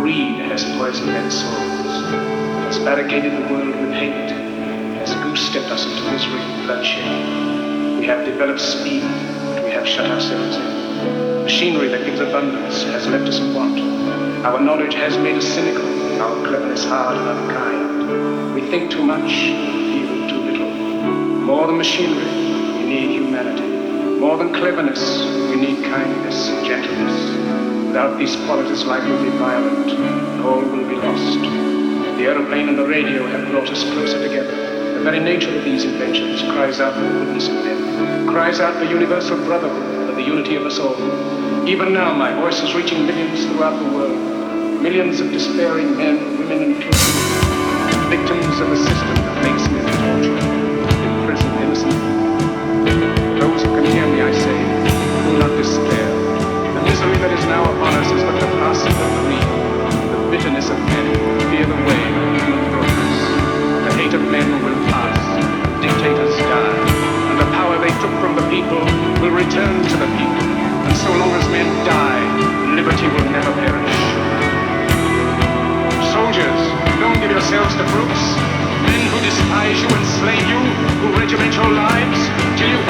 Greed has poisoned men's souls, has barricaded the world with hate, has goose-stepped us into misery and bloodshed. We have developed speed, but we have shut ourselves in. Machinery that gives abundance has left us in want. Our knowledge has made us cynical, our cleverness hard and unkind. We think too much, feel too little. More than machinery, we need humanity. More than cleverness, we need kindness, gentleness. Without these qualities, life will be violent, and all will be lost. The aeroplane and the radio have brought us closer together. The very nature of these inventions cries out for the goodness of men, cries out for universal brotherhood, for the unity of us all. Even now, my voice is reaching millions throughout the world, millions of despairing men, women, and children, victims of a system that makes men torture, imprison innocent people. Those who can hear me, I say, do not despair. The misery that is now upon us is but the passing of the real. The bitterness of men will fear the way of human progress. The hate of men will pass, dictators die, and the power they took from the people will return to the people. And so long as men die, liberty will never perish. Soldiers, don't give yourselves to brutes, men who despise you and slay you, who regiment your lives, till you